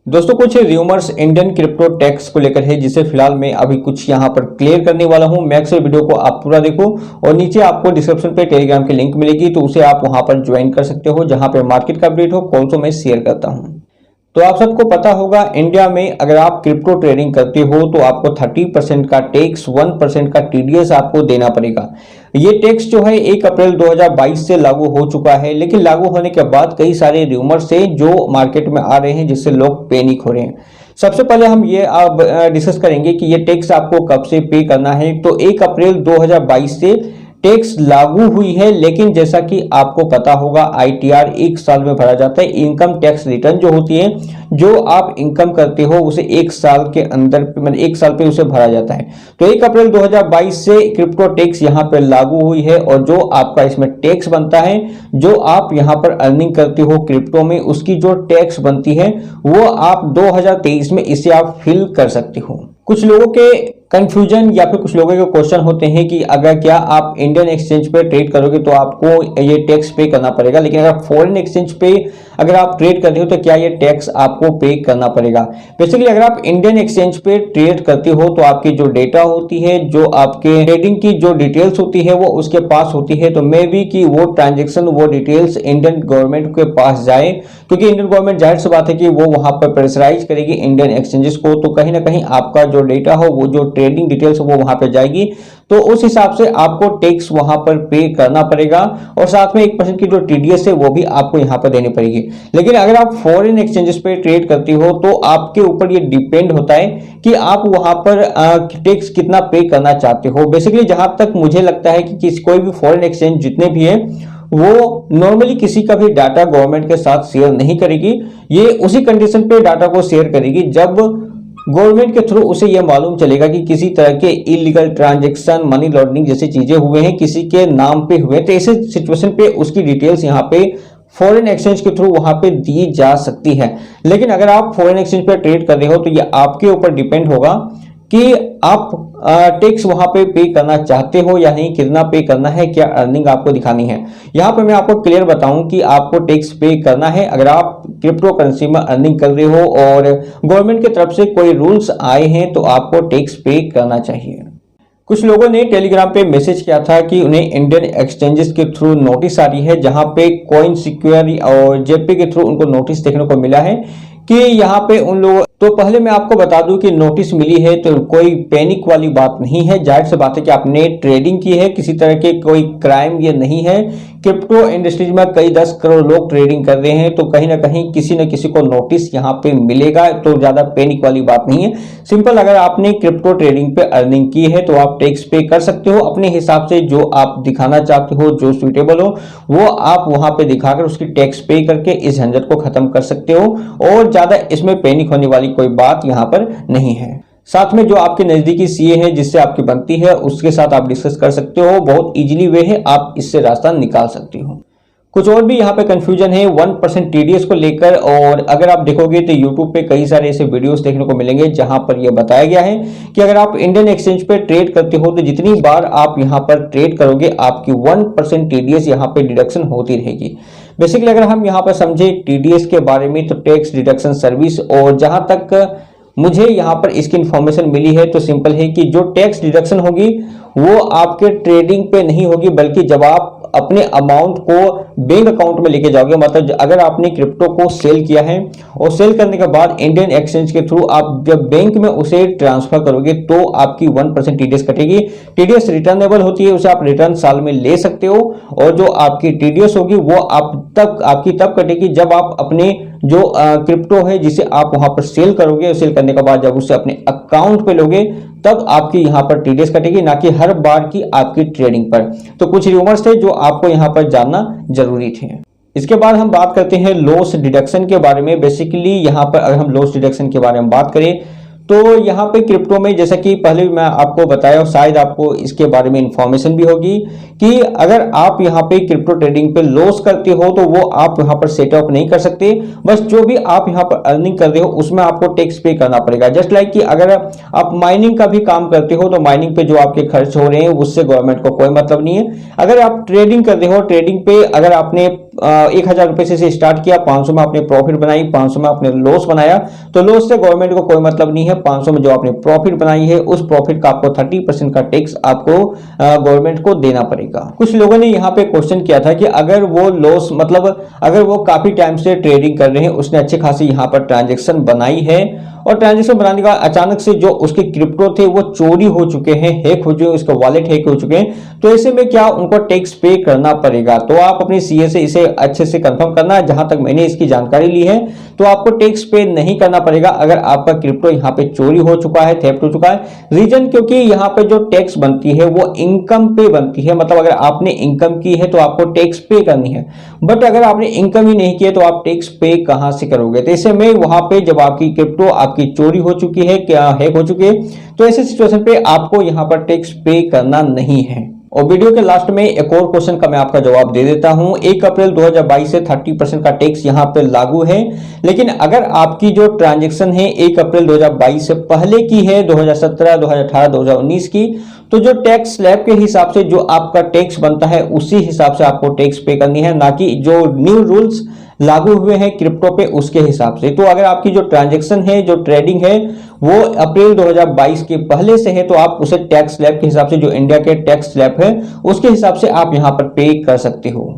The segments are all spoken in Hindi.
दोस्तों कुछ र्यूमर्स इंडियन क्रिप्टो टैक्स को लेकर है, जिसे फिलहाल मैं अभी कुछ यहाँ पर क्लियर करने वाला हूँ। मैं अक्सर वीडियो को आप पूरा देखो और नीचे आपको डिस्क्रिप्शन पे टेलीग्राम की लिंक मिलेगी, तो उसे आप वहां पर ज्वाइन कर सकते हो, जहां पे मार्केट का अपडेट हो कॉल तो मैं शेयर करता हूँ। तो आप सबको पता होगा, इंडिया में अगर आप क्रिप्टो ट्रेडिंग करते हो तो आपको 30% का टैक्स, 1% का टीडीएस आपको देना पड़ेगा। ये टैक्स जो है 1 अप्रैल 2022 से लागू हो चुका है, लेकिन लागू होने के बाद कई सारे र्यूमर्स हैं जो मार्केट में आ रहे हैं, जिससे लोग पैनिक हो रहे हैं। सबसे पहले हम ये अब डिस्कस करेंगे कि ये टैक्स आपको कब से पे करना है। तो 1 अप्रैल 2022 से टैक्स लागू हुई है, लेकिन जैसा कि आपको पता होगा आईटीआर 1 साल में भरा जाता है। इनकम टैक्स रिटर्न जो होती है, जो आप इनकम करते हो उसे 1 साल के अंदर, मतलब 1 साल पे उसे भरा जाता है। तो 1 अप्रैल 2022 से क्रिप्टो टैक्स यहाँ पे लागू हुई है, और जो आपका इसमें टैक्स बनता है, जो आप यहाँ पर अर्निंग करते हो क्रिप्टो में, उसकी जो टैक्स बनती है वो आप 2023 में इसे आप फिल कर सकते हो। कुछ लोगों के कंफ्यूजन या फिर कुछ लोगों के क्वेश्चन होते हैं कि अगर क्या आप इंडियन एक्सचेंज पे ट्रेड करोगे तो आपको ये टैक्स पे करना पड़ेगा, लेकिन अगर फॉरेन एक्सचेंज पे अगर आप ट्रेड करते हो तो क्या ये टैक्स आपको पे करना पड़ेगा। बेसिकली अगर आप इंडियन एक्सचेंज पे ट्रेड करते हो तो आपकी जो डेटा होती है, जो आपके ट्रेडिंग की जो डिटेल्स होती है वो उसके पास होती है। तो मे बी कि वो ट्रांजेक्शन, वो डिटेल्स इंडियन गवर्नमेंट के पास जाए, क्योंकि इंडियन गवर्नमेंट जाहिर सी बात है कि वो वहां पर प्रेशराइज करेगी इंडियन एक्सचेंजेस को। तो कहीं ना कहीं आपका जो डेटा हो, वो जो ट्रेडिंग डिटेल्स वो वहां पे जाएगी, तो उस हिसाब से आपको टैक्स वहां पर पे करना पड़ेगा, और साथ में 1% की जो टीडीएस है वो भी आपको यहां पर देनी पड़ेगी। लेकिन अगर आप फॉरेन एक्सचेंजेस पे ट्रेड करती हो तो आपके ऊपर ये डिपेंड होता है कि आप वहां पर टैक्स कितना पे करना चाहते हो। बेसिकली जहां तक मुझे लगता है कि कोई भी फॉरेन एक्सचेंज जितने भी है, वो नॉर्मली किसी का भी डाटा गवर्नमेंट के साथ शेयर नहीं करेगी। ये उसी कंडीशन पे डाटा को शेयर करेगी जब गवर्नमेंट के थ्रू उसे यह मालूम चलेगा कि किसी तरह के इलीगल ट्रांजैक्शन, मनी लॉन्ड्रिंग जैसी चीजें हुए हैं, किसी के नाम पे हुए, तो ऐसे सिचुएशन पे उसकी डिटेल्स यहाँ पे फॉरेन एक्सचेंज के थ्रू वहां पे दी जा सकती है। लेकिन अगर आप फॉरेन एक्सचेंज पे ट्रेड कर रहे हो तो ये आपके ऊपर डिपेंड होगा कि आप टैक्स वहां पे करना चाहते हो या नहीं, कितना पे करना है, क्या अर्निंग आपको दिखानी है। यहां पे मैं आपको क्लियर बताऊं कि आपको टैक्स पे करना है अगर आप क्रिप्टो करेंसी में अर्निंग कर रहे हो और गवर्नमेंट की तरफ से कोई रूल्स आए हैं, तो आपको टैक्स पे करना चाहिए। कुछ लोगों ने टेलीग्राम पे मैसेज किया था कि उन्हें इंडियन एक्सचेंजेस के थ्रू नोटिस आ रही है, जहां पे कॉइन सिक्योर और जेपी के थ्रू उनको नोटिस देखने को मिला है कि यहाँ पे उन लोगों। तो पहले मैं आपको बता दूं कि नोटिस मिली है तो कोई पैनिक वाली बात नहीं है। जाहिर सी बात है कि आपने ट्रेडिंग की है, किसी तरह के कोई क्राइम ये नहीं है। क्रिप्टो इंडस्ट्रीज में कई 10 करोड़ लोग ट्रेडिंग कर रहे हैं, तो कहीं ना कहीं किसी न किसी को नोटिस यहाँ पे मिलेगा, तो ज्यादा पैनिक वाली बात नहीं है। सिंपल, अगर आपने क्रिप्टो ट्रेडिंग पे अर्निंग की है तो आप टैक्स पे कर सकते हो अपने हिसाब से, जो आप दिखाना चाहते हो, जो सुइटेबल हो वो आप वहां पे दिखाकर उसकी टैक्स पे करके इस झंझट को खत्म कर सकते हो, और ज्यादा इसमें पैनिक होने वाली कोई बात यहाँ पर नहीं है। साथ में जो आपके नजदीकी सीए है जिससे आपकी बनती है, उसके साथ आप डिस्कस कर सकते हो। बहुत इजीली वे है, आप इससे रास्ता निकाल सकते हो। कुछ और भी यहाँ पे कंफ्यूजन है 1% टीडीएस को लेकर, और अगर आप देखोगे तो यूट्यूब पे कई सारे ऐसे वीडियोस देखने को मिलेंगे जहां पर यह बताया गया है कि अगर आप इंडियन एक्सचेंज पे ट्रेड करते हो तो जितनी बार आप यहाँ पर ट्रेड करोगे आपकी 1% टीडीएस यहाँ पे डिडक्शन होती रहेगी। बेसिकली अगर हम यहाँ पर समझे टीडीएस के बारे में, तो टैक्स डिडक्शन सर्विस, और जहां तक मुझे यहाँ पर इसकी इंफॉर्मेशन मिली है तो सिंपल है कि जो टैक्स डिडक्शन होगी वो आपके ट्रेडिंग पे नहीं होगी, बल्कि जब आप अपने अमाउंट को बैंक अकाउंट में लेके जाओगे, मतलब अगर आपने क्रिप्टो को सेल किया है और सेल करने के बाद इंडियन एक्सचेंज के थ्रू आप जब बैंक में उसे ट्रांसफर करोगे तो आपकी 1% टीडीएस कटेगी। टीडीएस रिटर्नेबल होती है, उसे आप रिटर्न साल में ले सकते हो, और जो आपकी टीडीएस होगी वो आपकी तब कटेगी जब आप अपने जो क्रिप्टो है जिसे आप वहां पर सेल करोगे, सेल करने के बाद जब उसे अपने अकाउंट पे लोगे तब आपकी यहां पर टीडीएस कटेगी, ना कि हर बार की आपकी ट्रेडिंग पर। तो कुछ रूमर्स थे जो आपको यहां पर जानना जरूरी थे। इसके बाद हम बात करते हैं लॉस डिडक्शन के बारे में। बेसिकली यहां पर अगर हम लॉस डिडक्शन के बारे में बात करें तो यहाँ पे क्रिप्टो में जैसा कि पहले भी मैं आपको बताया और शायद आपको इसके बारे में इंफॉर्मेशन भी होगी कि अगर आप यहाँ पे क्रिप्टो ट्रेडिंग पे लॉस करते हो तो वो आप यहाँ पर सेटअप नहीं कर सकते। बस जो भी आप यहाँ पर अर्निंग कर रहे हो उसमें आपको टैक्स पे करना पड़ेगा। जस्ट लाइक कि अगर आप माइनिंग का भी काम करते हो तो माइनिंग पे जो आपके खर्च हो रहे हैं उससे गवर्नमेंट को कोई मतलब नहीं है। अगर आप ट्रेडिंग कर रहे हो, ट्रेडिंग पे अगर आपने 1000 रुपए से स्टार्ट किया, 500 में आपने प्रॉफिट बनाई, 500 में आपने लॉस बनाया, तो लॉस से गवर्नमेंट को कोई मतलब नहीं है। 500 में जो आपने प्रॉफिट बनाई है उस प्रॉफिट का आपको 30% का टैक्स आपको गवर्नमेंट को देना पड़ेगा। कुछ लोगों ने यहाँ पे क्वेश्चन किया था कि अगर वो लॉस मतलब अगर वो काफी टाइम से ट्रेडिंग कर रहे हैं, उसने अच्छे खासी यहाँ पर ट्रांजेक्शन बनाई है और ट्रांजेक्शन बनाने के बाद अचानक से जो उसके क्रिप्टो थे वो चोरी हो चुके हैं, हैक हो चुके हैं, उसका वॉलेट हैक हो चुके हैं, तो ऐसे में क्या उनको टैक्स पे करना पड़ेगा। तो आप अपनी सीए से इसे अच्छे से कंफर्म करना। जहां तक मैंने इसकी जानकारी ली है तो आपको टैक्स पे नहीं करना पड़ेगा अगर आपका क्रिप्टो यहाँ पे चोरी हो चुका है, थेफ्ट हो चुका है। रीजन क्योंकि यहाँ पे जो टैक्स बनती है वो इनकम पे बनती है, मतलब अगर आपने इनकम की है तो आपको टैक्स पे करनी है, बट अगर आपने इनकम ही नहीं की है तो आप टैक्स पे कहां से करोगे। तो ऐसे में वहां पे जब आपकी क्रिप्टो आपकी चोरी हो चुकी है, क्या हैक हो चुकी है, तो ऐसे सिचुएशन पे आपको यहाँ पर टैक्स पे करना नहीं है। और वीडियो के लास्ट में एक और क्वेश्चन का मैं आपका जवाब दे देता हूं। 1 अप्रैल 2022 से 30% का टैक्स यहां पे लागू है, लेकिन अगर आपकी जो ट्रांजैक्शन है 1 अप्रैल 2022 से पहले की है, 2017, 2018, 2019 की, तो जो टैक्स स्लैब के हिसाब से जो आपका टैक्स बनता है उसी हिसाब से आपको टैक्स पे करनी है, ना कि जो न्यू रूल्स लागू हुए हैं क्रिप्टो पे उसके हिसाब से। तो अगर आपकी जो ट्रांजैक्शन है, जो ट्रेडिंग है वो अप्रैल 2022 के पहले से है तो आप उसे टैक्स स्लैब के हिसाब से, जो इंडिया के टैक्स स्लैब है उसके हिसाब से आप यहां पर पे कर सकते हो।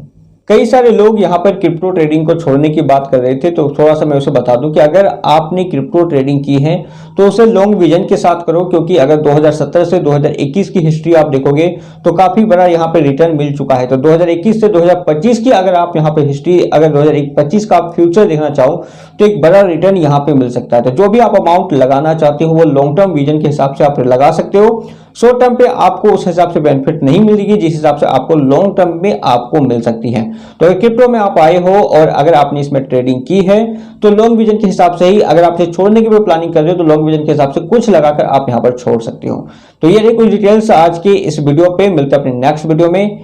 कई सारे लोग यहाँ पर क्रिप्टो ट्रेडिंग को छोड़ने की बात कर रहे थे, तो थोड़ा सा मैं उसे बता दूं कि अगर आपने क्रिप्टो ट्रेडिंग की है तो उसे लॉन्ग विजन के साथ करो, क्योंकि अगर 2017 से 2021 की हिस्ट्री आप देखोगे तो काफी बड़ा यहाँ पे रिटर्न मिल चुका है। तो 2021 से 2025 की अगर आप यहाँ पे हिस्ट्री, अगर 2025 का आप फ्यूचर देखना चाहो तो एक बड़ा रिटर्न यहाँ पे मिल सकता है। तो जो भी आप अमाउंट लगाना चाहते हो वो लॉन्ग टर्म विजन के हिसाब से आप लगा सकते हो। शॉर्ट टर्म पे आपको उस हिसाब से बेनिफिट नहीं मिलेगी जिस हिसाब से आपको लॉन्ग टर्म में आपको मिल सकती है। तो अगर क्रिप्टो में आप आए हो और अगर आपने इसमें ट्रेडिंग की है तो लॉन्ग विजन के हिसाब से ही, अगर आप इसे छोड़ने की भी प्लानिंग कर रहे हो तो लॉन्ग विजन के हिसाब से कुछ लगाकर आप यहां पर छोड़ सकते हो। तो ये रही कुछ डिटेल्स आज के इस वीडियो पे। मिलते हैं अपने नेक्स्ट वीडियो में।